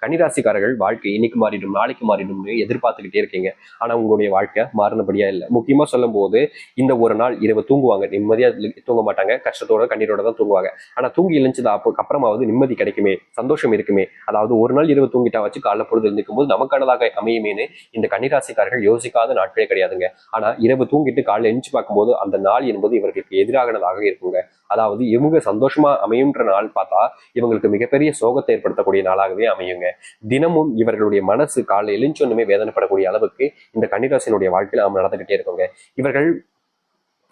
கன்னிராசிக்காரர்கள் வாழ்க்கை இன்னைக்கு மாறிடும் நாளைக்கு மாறிடும்னு எதிர்பார்த்துக்கிட்டே இருக்கீங்க. ஆனா உங்களுடைய வாழ்க்கை மாறினபடியா இல்லை. முக்கியமா சொல்லும் போது இந்த ஒரு நாள் இரவு தூங்குவாங்க, நிம்மதியா தூங்க மாட்டாங்க, கஷ்டத்தோட கண்ணீரோட தான் தூங்குவாங்க. ஆனா தூங்கி எழுந்தது அப்புறமாவது நிம்மதி கிடைக்குமே, சந்தோஷம் இருக்குமே, அதாவது ஒரு நாள் இரவு தூங்கிட்டா வச்சு காலைல பொழுது எழுந்திருக்கும் போது நமக்கானதாக அமையுமேனு இந்த கன்னிராசிக்காரர்கள் யோசிக்காத நாட்களே கிடையாதுங்க. ஆனா இரவு தூங்கிட்டு காலைல எழுந்து பார்க்கும்போது அந்த நாள் என்பது இவர்களுக்கு எதிரானதாக இருக்குங்க. அதாவது இவங்க சந்தோஷமா அமையும்ன்ற நாள் பார்த்தா இவங்களுக்கு மிகப்பெரிய சோகத்தை ஏற்படுத்தக்கூடிய நாளாகவே அமையுங்க. தினமும் இவர்களுடைய மனசு காலை எழுந்தோன்னுமே வேதனைப்படக்கூடிய அளவுக்கு இந்த கன்னிராசினுடைய வாழ்க்கையில நாம் நடந்துகிட்டே இருக்கோங்க. இவர்கள்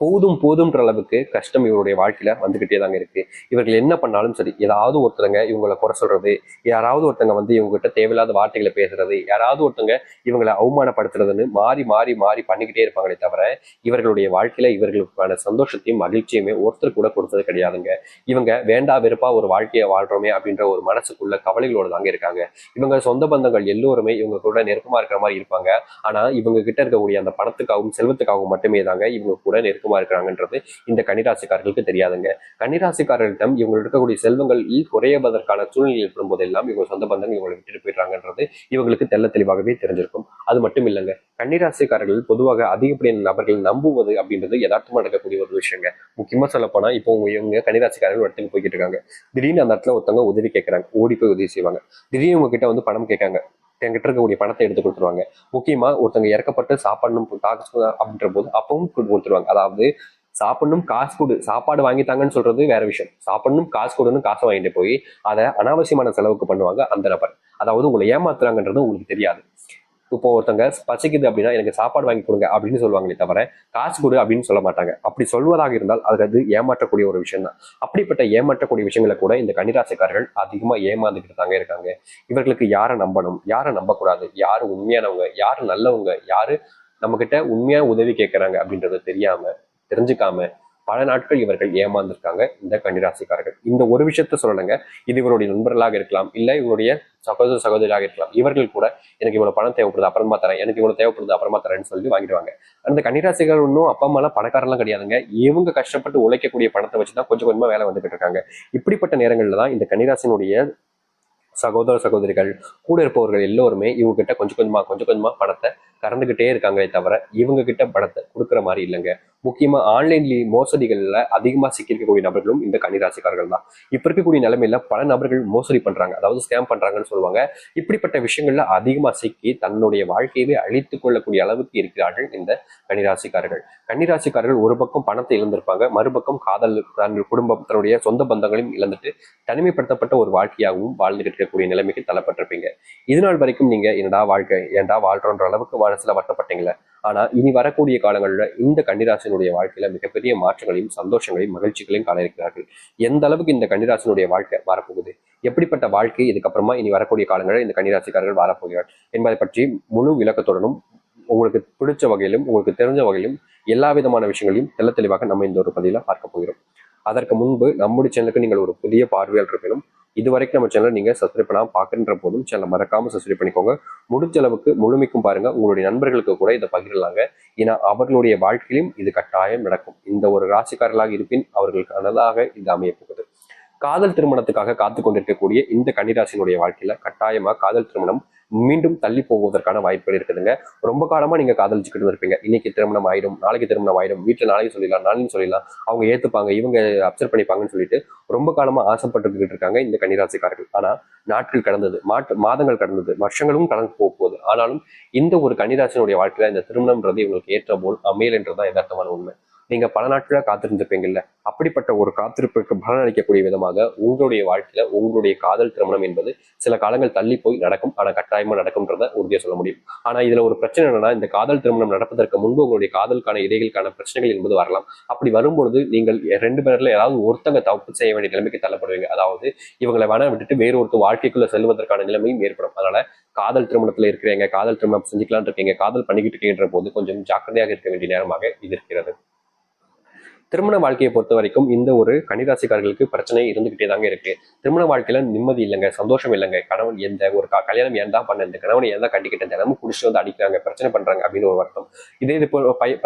போதும் போதும்ன்ற அளவுக்கு கஷ்டம் இவருடைய வாழ்க்கையில வந்துகிட்டே தாங்க இருக்கு. இவர்கள் என்ன பண்ணாலும் சரி, ஏதாவது ஒருத்தங்க இவங்களை குறை சொல்றது, யாராவது ஒருத்தங்க வந்து இவங்க கிட்ட தேவையில்லாத வார்த்தைகளை பேசுறது, யாராவது ஒருத்தங்க இவங்களை அவமானப்படுத்துறதுன்னு மாறி மாறி மாறி பண்ணிக்கிட்டே இருப்பாங்களே தவிர இவர்களுடைய வாழ்க்கையில இவர்களுக்கான சந்தோஷத்தையும் மகிழ்ச்சியுமே ஒருத்தர் கூட கொடுத்தது கிடையாதுங்க. இவங்க வேண்டா வெறுப்பா ஒரு வாழ்க்கையை வாழ்றோமே அப்படின்ற ஒரு மனசுக்குள்ள கவலைகளோட தாங்க இருக்காங்க. இவங்க சொந்த பந்தங்கள் எல்லோருமே இவங்க கூட நெருக்கமா இருக்கிற மாதிரி இருப்பாங்க. ஆனா இவங்க கிட்ட இருக்கக்கூடிய அந்த பணத்துக்காகவும் செல்வத்துக்காகவும் மட்டுமே தாங்க இவங்க கூட நெருக்கமா இருக்கிறாங்கன்றது இந்த கன்னிராசிக்காரர்களுக்கு தெரியாதுங்க. கன்னிராசிக்காரர்களிடம் இவங்க இருக்கக்கூடிய செல்வங்கள் குறையவதற்கான சூழ்நிலை ஏற்படும் போதெல்லாம் இவங்க சொந்த பந்தங்கள் இவங்களை விட்டுட்டு போயிடுறாங்கன்றது இவங்களுக்கு தெல்ல தெளிவாகவே தெரிஞ்சிருக்கும். அது மட்டும் இல்லைங்க, கன்னிராசிக்காரர்கள் பொதுவாக அதிகப்படியான நபர்கள் நம்புவது அப்படின்றது யதார்த்தமா நடக்கக்கூடிய ஒரு விஷயங்க. முக்கியமா சொல்ல போனா இப்போ இவங்க கன்னிராசிக்காரர்கள் இடத்துக்கு போய்கிட்டு இருக்காங்க. திடீர்னு அந்த இடத்துல ஒருத்தவங்க உதவி கேட்கறாங்க, ஓடி போய் உதவி செய்வாங்க. திடீர்னு உங்க கிட்ட வந்து பணம் கேட்காங்க, என்கிட்ட இருக்கக்கூடிய பணத்தை எடுத்து கொடுத்துருவாங்க. முக்கியமா ஒருத்தங்க இறக்கப்பட்டு சாப்பிடணும் காசு அப்படின்ற போது அப்பவும் கொடுத்துருவாங்க. அதாவது சாப்பிடணும் காசு கொடு, சாப்பாடு வாங்கித்தாங்கன்னு சொல்றது வேற விஷயம். சாப்பிடணும் காசு கொடுன்னு காசை வாங்கிட்டு போய் அதை அனாவசியமான செலவுக்கு பண்ணுவாங்க அந்த நபர். அதாவது உங்களை ஏமாத்துறாங்கன்றது உங்களுக்கு தெரியாது. இப்போ ஒருத்தங்க பசிக்குது அப்படின்னா எனக்கு சாப்பாடு வாங்கி கொடுங்க அப்படின்னு சொல்லுவாங்களே தவிர காசு கொடு அப்படின்னு சொல்ல மாட்டாங்க. அப்படி சொல்வதாக இருந்தால் அது ஏமாற்றக்கூடிய ஒரு விஷயம் தான். அப்படிப்பட்ட ஏமாற்றக்கூடிய விஷயங்களை கூட இந்த கன்னிராசிக்காரர்கள் அதிகமா ஏமாந்துக்கிட்டு தாங்க இருக்காங்க. இவர்களுக்கு யாரை நம்பணும், யாரை நம்பக்கூடாது, யாரு உண்மையானவங்க, யாரு நல்லவங்க, யாரு நம்ம கிட்ட உண்மையா உதவி கேட்கறாங்க அப்படின்றத தெரிஞ்சுக்காம பல நாட்கள் இவர்கள் ஏமாந்துருக்காங்க இந்த கன்னிராசிக்காரர்கள். இந்த ஒரு விஷயத்த சொல்லணுங்க. இது இவருடைய நண்பர்களாக இருக்கலாம், இல்ல இவருடைய சகோதர சகோதரியாக இருக்கலாம். இவர்கள் கூட எனக்கு இவ்வளவு பணம் தேவைப்படுது அப்புறமா தரேன், எனக்கு இவ்வளவு தேவைப்படுது அப்புறமா தரேன்னு சொல்லி வாங்கிடுவாங்க. அந்த கன்னிராசிகள் இன்னும் அப்பா அம்மா எல்லாம் பணக்காரெல்லாம் கிடையாதுங்க. இவங்க கஷ்டப்பட்டு உழைக்கக்கூடிய பணத்தை வச்சுதான் கொஞ்சம் கொஞ்சமா வேலை வந்துகிட்டு இருக்காங்க. இப்படிப்பட்ட நேரங்கள்ல தான் இந்த கன்னிராசினுடைய சகோதர சகோதரிகள் கூட இருப்பவர்கள் எல்லோருமே இவங்க கிட்ட கொஞ்சம் கொஞ்சமா பணத்தை கறந்துகிட்டே இருக்காங்களே தவிர இவங்க கிட்ட பணத்தை கொடுக்குற மாதிரி இல்லைங்க. முக்கியமா ஆன்லைன்ல மோசடிகள்ல அதிகமா சிக்கிஇருக்கக்கூடிய நபர்களும் இந்த கன்னிராசிக்காரர்கள் தான். இப்ப இருக்கக்கூடிய நிலைமையில பல நபர்கள் மோசடி பண்றாங்க, அதாவது ஸ்கேம் பண்றாங்கன்னு சொல்லுவாங்க. இப்படிப்பட்ட விஷயங்கள்ல அதிகமா சிக்கி தன்னுடைய வாழ்க்கையவே அழித்துக் கொள்ளக்கூடிய அளவுக்கு இருக்கிறார்கள் இந்த கன்னிராசிக்காரர்கள். கன்னிராசிக்காரர்கள் ஒரு பக்கம் பணத்தை இழந்திருப்பாங்க, மறுபக்கம் காதல், குடும்பம், தன்னுடைய சொந்த பந்தங்களையும் இழந்துட்டு தனிமைப்படுத்தப்பட்ட ஒரு வாழ்க்கையாகவும் வாழ்ந்துகிட்டு இருக்கக்கூடிய நிலைமைக்கு தள்ளப்பட்டிருப்பீங்க. இது நாள் வரைக்கும் நீங்க என்னடா வாழ்க்கை ஏன்டா வாழ்றோன்ற அளவுக்கு மனசுல வருத்தப்பட்டீங்களே. ஆனா இனி வரக்கூடிய காலங்களில் இந்த கன்னிராசினுடைய வாழ்க்கையில மிகப்பெரிய மாற்றங்களையும் சந்தோஷங்களையும் மகிழ்ச்சிகளையும் காண இருக்கிறார்கள். எந்த அளவுக்கு இந்த கன்னிராசினுடைய வாழ்க்கை மாறப்போகுது, எப்படிப்பட்ட வாழ்க்கை இதுக்கப்புறமா இனி வரக்கூடிய காலங்களில் இந்த கன்னிராசிக்காரர்கள் வாழப்போகிறார் என்பதை பற்றி முழு விளக்கத்துடனும் உங்களுக்கு பிடிச்ச வகையிலும் உங்களுக்கு தெரிஞ்ச வகையிலும் எல்லா விதமான விஷயங்களையும் தெள்ள தெளிவாக நம்ம இந்த ஒரு பதில பார்க்க போகிறோம். அதற்கு முன்பு நம்முடைய சேனலுக்கு நீங்கள் ஒரு புதிய பார்வையாளர் இருப்பினும் இதுவரைக்கும் நம்ம சேனல் நீங்க சப்ஸ்கிரைப் பண்ணாம பாக்குன்ற போதும் சேனல் மறக்காம சப்ஸ்கிரைப் பண்ணிக்கோங்க. முடிஞ்ச அளவுக்கு முழுமைக்கும் பாருங்க, உங்களுடைய நண்பர்களுக்கு கூட இதை பகிரலாங்க. ஏன்னா அவர்களுடைய வாழ்க்கையிலும் இது கட்டாயம் நடக்கும். இந்த ஒரு ராசிக்காரர்களாக இருப்பின் அவர்களுக்கு நல்லதாக இது அமைய போகுது. காதல் திருமணத்துக்காக காத்து கொண்டிருக்கக்கூடிய இந்த கன்னிராசினுடைய வாழ்க்கையில கட்டாயமா காதல் திருமணம் மீண்டும் தள்ளி போவதற்கான வாய்ப்புகள் இருக்குதுங்க. ரொம்ப காலமா நீங்க காதலிச்சுக்கிட்டு இருப்பீங்க. இன்னைக்கு திருமணம் ஆயிடும், நாளைக்கு திருமணம் ஆயிடும், வீட்டுல நாளைக்கு சொல்லிடலாம், நாளைக்கு சொல்லிடலாம், அவங்க ஏத்துப்பாங்க, இவங்க அப்செட் பண்ணிப்பாங்கன்னு சொல்லிட்டு ரொம்ப காலமா ஆசைப்பட்டுக்கிட்டு இருக்காங்க இந்த கன்னிராசிக்காரர்கள். ஆனா நாட்கள் கடந்தது, மாதங்கள் கடந்தது, வருஷங்களும் கடந்து போகுது. ஆனாலும் இந்த ஒரு கன்னிராசினுடைய வாழ்க்கையில இந்த திருமணம்ன்றது இவங்களுக்கு ஏற்ற போல் அமையல் என்றுதான் யதார்த்தமான உண்மை. நீங்க பல நாட்களா காத்திருந்திருப்பீங்கல்ல, அப்படிப்பட்ட ஒரு காத்திருப்புக்கு பலனளிக்கக்கூடிய விதமாக உங்களுடைய வாழ்க்கையில உங்களுடைய காதல் திருமணம் என்பது சில காலங்கள் தள்ளி போய் நடக்கும். ஆனா கட்டாயமா நடக்கும்ன்றத உறுதியா சொல்ல முடியும். ஆனா இதுல ஒரு பிரச்சனை என்னன்னா, இந்த காதல் திருமணம் நடப்பதற்கு முன்பு உங்களுடைய காதலுக்கான இடைகளுக்கான பிரச்சனைகள் என்பது வரலாம். அப்படி வரும்பொழுது நீங்கள் ரெண்டு பேர்ல ஏதாவது ஒருத்தங்க தப்பு செய்ய வேண்டிய நிலைமைக்கு தள்ளப்படுவீங்க. அதாவது இவங்களை வேணா விட்டுட்டு வேறு ஒரு வாழ்க்கைக்குள்ள செல்வதற்கான நிலைமையும் ஏற்படும். அதனால காதல் திருமணத்துல இருக்கிறீங்க, காதல் திருமணம் செஞ்சுக்கலான் இருக்கீங்க, காதல் பண்ணிக்கிட்டு இருக்கீங்கன்ற போது கொஞ்சம் ஜாக்கிரதையாக இருக்க வேண்டிய நேரமாக இது இருக்கிறது. திருமண வாழ்க்கையை பொறுத்த வரைக்கும் இந்த ஒரு கன்னிராசிக்காரர்களுக்கு பிரச்சனை இருந்துகிட்டே தாங்க இருக்கு. திருமண வாழ்க்கையில நிம்மதி இல்லைங்க, சந்தோஷம் இல்லைங்க. கணவன் எந்த ஒரு கல்யாணம் ஏன் தான் பண்ண, இந்த கணவனை ஏன் தான் கட்டிக்கிட்டேன், தினமும் குடிச்சு வந்து அடிக்கிறாங்க, பிரச்சனை பண்றாங்க அப்படின்னு ஒரு வருத்தம். இதே இது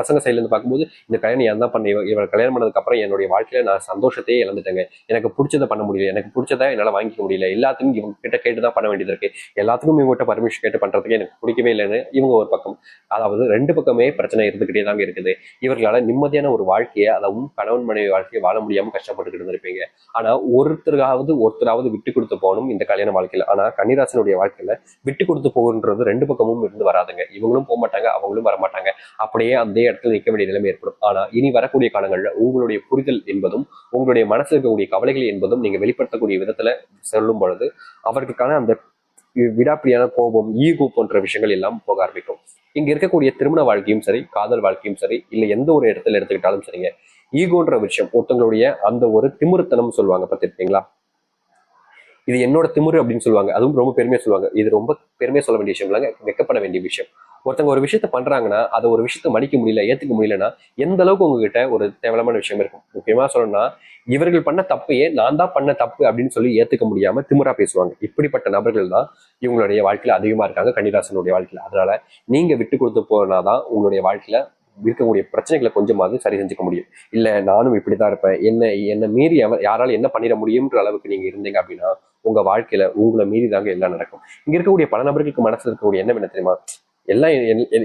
பசங்க சைட்ல இருந்து பார்க்கும்போது, இந்த கல்யாணம் ஏன் தான் பண்ண, இவர் கல்யாணம் பண்ணதுக்கு அப்புறம் என்னுடைய வாழ்க்கையில நான் சந்தோஷத்தையே இழந்துட்டேங்க. எனக்கு பிடிச்சதை பண்ண முடியல, எனக்கு பிடிச்சதை என்னால வாங்கிக்க முடியல, எல்லாத்துக்கும் இவங்க கிட்ட கேட்டு தான் பண்ண வேண்டியது இருக்கு, எல்லாத்துக்கும் இவங்ககிட்ட பர்மிஷன் கேட்டு பண்றதுக்கு எனக்கு பிடிக்கவே இல்லைன்னு இவங்க ஒரு பக்கம். அதாவது ரெண்டு பக்கமே பிரச்சனை இருந்துகிட்டே தாங்க இருக்குது. இவர்களால நிம்மதியான ஒரு வாழ்க்கையை, அதாவது கணவன் மனைவி வாழ்க்கையை வாழ முடியாம கஷ்டப்பட்டுக்கிட்டு இருந்திருப்பீங்க. ஆனா ஒருத்தராவது விட்டு கொடுத்து போகணும் இந்த கல்யாண வாழ்க்கையில. ஆனா கன்னிராசினுடைய வாழ்க்கையில விட்டு கொடுத்து போகுன்றது ரெண்டு பக்கமும் இருந்து வராதுங்க. இவங்களும் போக மாட்டாங்க, அவங்களும் வரமாட்டாங்க. அப்படியே அந்த இடத்துல நிற்க வேண்டிய நிலைமை ஏற்படும். ஆனா இனி வரக்கூடிய காலங்கள்ல உங்களுடைய புரிதல் என்பதும் உங்களுடைய மனசுல இருக்கக்கூடிய கவலைகள் என்பதும் நீங்க வெளிப்படுத்தக்கூடிய விதத்துல சொல்லும் பொழுது அவர்களுக்கான அந்த விடாப்பிடியான கோபம், ஈகோ போன்ற விஷயங்கள் எல்லாம் போக ஆரம்பிக்கும். இங்க இருக்கக்கூடிய திருமண வாழ்க்கையும் சரி, காதல் வாழ்க்கையும் சரி, இல்ல எந்த ஒரு இடத்துல எடுத்துக்கிட்டாலும் சரிங்க, ஈகோன்ற விஷயம் ஒருத்தங்களுடைய அந்த ஒரு திமிருத்தனம் சொல்லுவாங்க பார்த்திருக்கீங்களா? இது என்னோட திமிரு அப்படின்னு சொல்லுவாங்க. அதுவும் ரொம்ப பெருமையா சொல்லுவாங்க. இது ரொம்ப பெருமையா சொல்ல வேண்டிய விஷயம் இல்லைங்க, வெக்கப்பட வேண்டிய விஷயம். ஒருத்தவங்க ஒரு விஷயத்த பண்றாங்கன்னா அதை ஒரு விஷயத்த மன்னிக்க முடியல, ஏத்துக்க முடியலன்னா எந்த அளவுக்கு உங்ககிட்ட ஒரு தேவையான விஷயம் இருக்கும். முக்கியமா சொல்லணும்னா, இவர்கள் பண்ண தப்பையே நான் தான் பண்ண தப்பு அப்படின்னு சொல்லி ஏத்துக்க முடியாம திமிரா பேசுவாங்க. இப்படிப்பட்ட நபர்கள் தான் இவங்களுடைய வாழ்க்கையில அதிகமா இருக்காங்க, கன்னிராசனுடைய வாழ்க்கையில. அதனால நீங்க விட்டு கொடுத்து போனாதான் உங்களுடைய வாழ்க்கையில இருக்கக்கூடிய பிரச்சனைகளை கொஞ்சமாவது சரி செஞ்சுக்க முடியும். இல்ல நானும் இப்படிதான் இருப்பேன், என்ன மீறி யாரால என்ன பண்ணிட முடியும்ன்ற அளவுக்கு நீங்க இருந்தீங்க அப்படின்னா உங்க வாழ்க்கையில உங்களை மீறி தாங்க எல்லாம் நடக்கும். இங்க இருக்கக்கூடிய பல நபர்களுக்கு மனசுல இருக்கக்கூடிய எண்ணம் என்ன தெரியுமா? எல்லாம்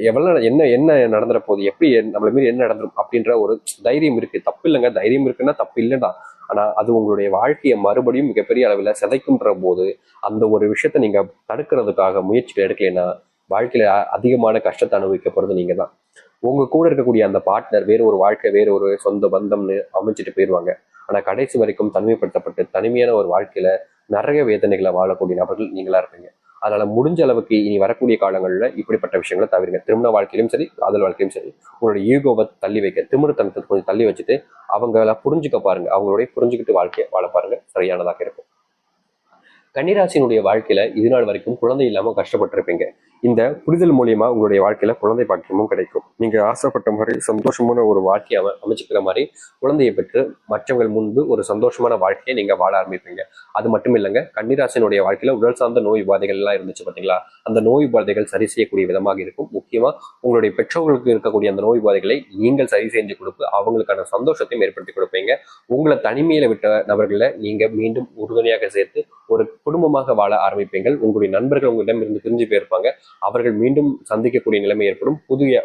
எவ்வளவு என்ன என்ன நடந்துற போகுது, எப்படி நம்மள மீறி என்ன நடந்துரும் அப்படின்ற ஒரு தைரியம் இருக்கு. தப்பு இல்லைங்க, தைரியம் இருக்குன்னா தப்பு இல்லைன்னா. ஆனா அது உங்களுடைய வாழ்க்கையை மறுபடியும் மிகப்பெரிய அளவில் சிதைக்கும்ன்ற போது அந்த ஒரு விஷயத்த நீங்க தடுக்கிறதுக்காக முயற்சிகள் எடுக்கலைன்னா வாழ்க்கையில அதிகமான கஷ்டத்தை அனுபவிக்க போறது நீங்க தான். உங்க கூட இருக்கக்கூடிய அந்த பார்ட்னர் வேற ஒரு வாழ்க்கை, வேற ஒரு சொந்த பந்தம்னு அமைச்சிட்டு போயிடுவாங்க. ஆனா கடைசி வரைக்கும் தனிமைப்படுத்தப்பட்டு தனிமையான ஒரு வாழ்க்கையில நிறைய வேதனைகளை வாழக்கூடிய நபர்கள் நீங்களா இருப்பீங்க. அதனால முடிஞ்ச அளவுக்கு இனி வரக்கூடிய காலங்களில் இப்படிப்பட்ட விஷயங்களை தவிருங்க. திருமண வாழ்க்கையிலும் சரி, காதல் வாழ்க்கையும் சரி, உங்களுடைய ஈகோவை தள்ளி வைக்க, திமிருத்தனத்தை கொஞ்சம் தள்ளி வச்சுட்டு அவங்கள புரிஞ்சுக்க பாருங்க. அவங்களுடைய புரிஞ்சுக்கிட்டு வாழ்க்கையை வாழ பாருங்க, சரியானதாக இருக்கும். கன்னிராசினுடைய வாழ்க்கையில இது நாள் வரைக்கும் குழந்தை இல்லாம கஷ்டப்பட்டிருப்பீங்க. இந்த புரிதல் மூலியமா உங்களுடைய வாழ்க்கையில குழந்தை பாக்கியமும் கிடைக்கும். நீங்க ஆசைப்பட்ட மாதிரி சந்தோஷமான ஒரு வாழ்க்கையை அமைச்சுக்கிற மாதிரி குழந்தையை பெற்று மற்றவர்கள் முன்பு ஒரு சந்தோஷமான வாழ்க்கையை நீங்க வாழ ஆரம்பிப்பீங்க. அது மட்டும் இல்லைங்க, கன்னிராசினுடைய வாழ்க்கையில உடல் சார்ந்த நோய் உபாதைகள் எல்லாம் இருந்துச்சு பாத்தீங்களா, அந்த நோய் உபாதைகள் சரி செய்யக்கூடிய விதமாக இருக்கும். முக்கியமா உங்களுடைய பெற்றோர்களுக்கு இருக்கக்கூடிய அந்த நோய் உபாதைகளை நீங்கள் சரி செஞ்சு கொடுத்து அவங்களுக்கான சந்தோஷத்தையும் ஏற்படுத்தி கொடுப்பீங்க. உங்களை தனிமையில விட்ட நபர்களை நீங்க மீண்டும் உறுதுணையாக சேர்த்து ஒரு குடும்பமாக வாழ ஆரம்பிப்பீங்கள். உங்களுடைய நண்பர்கள் உங்களிடம் இருந்து பிரிஞ்சு போயிருப்பாங்க, அவர்கள் மீண்டும் சந்திக்கக்கூடிய நிலைமை ஏற்படும்.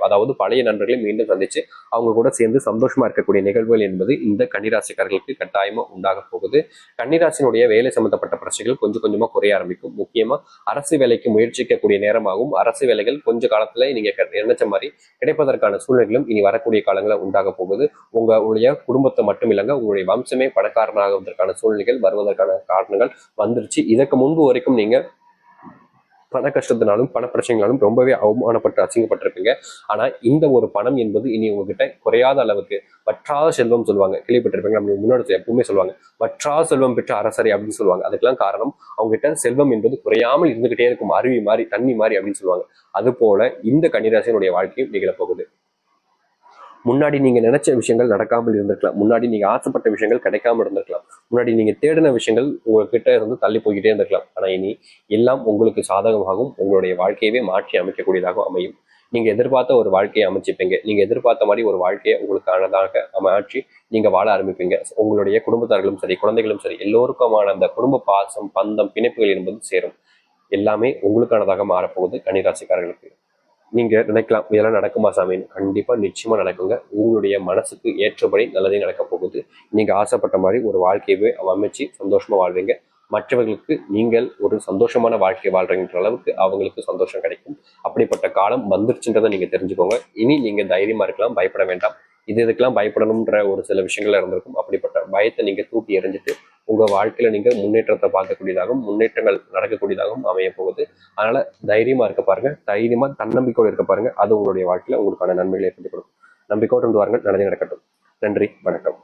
அதாவது பழைய நண்பர்களை மீண்டும் சந்திச்சு அவங்க கூட சேர்ந்து சந்தோஷமா இருக்கக்கூடிய நிகழ்வுகள் என்பது இந்த கன்னிராசிக்காரர்களுக்கு கட்டாயமா உண்டாக போகுது. கன்னிராசினுடைய வேலை சம்பந்தப்பட்ட பிரச்சனைகள் கொஞ்சம் கொஞ்சமா குறைய ஆரம்பிக்கும். முக்கியமா அரசு வேலைக்கு முயற்சிக்கக்கூடிய நேரமாகும். அரசு வேலைகள் கொஞ்ச காலத்துல நீங்க நினைச்ச மாதிரி கிடைப்பதற்கான சூழ்நிலைகளும் இனி வரக்கூடிய காலங்களில் உண்டாக போகுது. உங்களுடைய குடும்பத்தை மட்டும் இல்லைங்க, உங்களுடைய வம்சமே பணக்காரனாகுவதற்கான சூழ்நிலைகள் வருவதற்கான காரணங்கள் வந்துருச்சு. இதற்கு முன்பு வரைக்கும் நீங்க பண கஷ்டத்தினாலும் பண பிரச்சனைகளாலும் ரொம்பவே அவமானப்பட்டு அசிங்கப்பட்டிருப்பீங்க. ஆனா இந்த ஒரு பணம் என்பது இனி உங்ககிட்ட குறையாத அளவுக்கு வற்றாத செல்வம் சொல்லுவாங்க, கேள்விப்பட்டிருப்பீங்க. நம்ம முன்னாடி எப்பவுமே சொல்லுவாங்க வற்றாத செல்வம் பெற்ற அரசரை அப்படின்னு சொல்லுவாங்க. அதுக்கெல்லாம் காரணம் அவங்க கிட்ட செல்வம் என்பது குறையாமல் இருந்துகிட்டே இருக்கும், அருவி மாதிரி தண்ணி மாதிரி அப்படின்னு சொல்லுவாங்க. அது போல இந்த கன்னிராசியினுடைய வாழ்க்கையும் நிகழப்போகுது. முன்னாடி நீங்க நினைச்ச விஷயங்கள் நடக்காமல் இருந்திருக்கலாம், முன்னாடி நீங்க ஆசைப்பட்ட விஷயங்கள் கிடைக்காம இருந்திருக்கலாம், முன்னாடி நீங்க தேடின விஷயங்கள் உங்ககிட்ட இருந்து தள்ளி போய்கிட்டே இருந்திருக்கலாம். ஆனா இனி எல்லாம் உங்களுக்கு சாதகமாகவும் உங்களுடைய வாழ்க்கையவே மாற்றி அமைக்கக்கூடியதாக அமையும். நீங்க எதிர்பார்த்த ஒரு வாழ்க்கையை அமைச்சிப்பீங்க. நீங்க எதிர்பார்த்த மாதிரி ஒரு வாழ்க்கையை உங்களுக்கானதாக மாற்றி நீங்க வாழ ஆரம்பிப்பீங்க. உங்களுடைய குடும்பத்தார்களும் சரி, குழந்தைகளும் சரி, எல்லோருக்குமான அந்த குடும்ப பாசம், பந்தம், பிணைப்புகள் என்பது சேரும். எல்லாமே உங்களுக்கானதாக மாறப்போகுது கன்னிராசிக்காரர்களுக்கு. நீங்க நினைக்கலாம் இதெல்லாம் நடக்குமா சாமின்னு. கண்டிப்பா நிச்சயமா நடக்குங்க. உங்களுடைய மனசுக்கு ஏற்றபடி நல்லதே நடக்க போகுது. நீங்க ஆசைப்பட்ட மாதிரி ஒரு வாழ்க்கையவே அமைச்சு சந்தோஷமா வாழ்வீங்க. மற்றவர்களுக்கு நீங்கள் ஒரு சந்தோஷமான வாழ்க்கை வாழ்றீங்கன்ற அளவுக்கு அவங்களுக்கு சந்தோஷம் கிடைக்கும். அப்படிப்பட்ட காலம் வந்துருச்சுன்றதை நீங்க தெரிஞ்சுக்கோங்க. இனி நீங்க தைரியமா இருக்கலாம், பயப்பட வேண்டாம். இதுக்கெல்லாம் பயப்படணும்ன்ற ஒரு சில விஷயங்கள் இருந்திருக்கும். அப்படிப்பட்ட பயத்தை நீங்க தூக்கி எறிஞ்சிட்டு உங்க வாழ்க்கையில நீங்க முன்னேற்றத்தை பார்க்கக்கூடியதாகவும் முன்னேற்றங்கள் நடக்கக்கூடியதாகவும் அமைய போகுது. அதனால தைரியமா இருக்க பாருங்க, தைரியமா தன்னம்பிக்கையோடு இருக்க பாருங்க. அது உங்களுடைய வாழ்க்கையில உங்களுக்கான நன்மைகளை ஏற்படுத்தி கொடுக்கும். நம்பிக்கையோடு இருந்து வாருங்கள், நல்லதே நடக்கட்டும். நன்றி, வணக்கம்.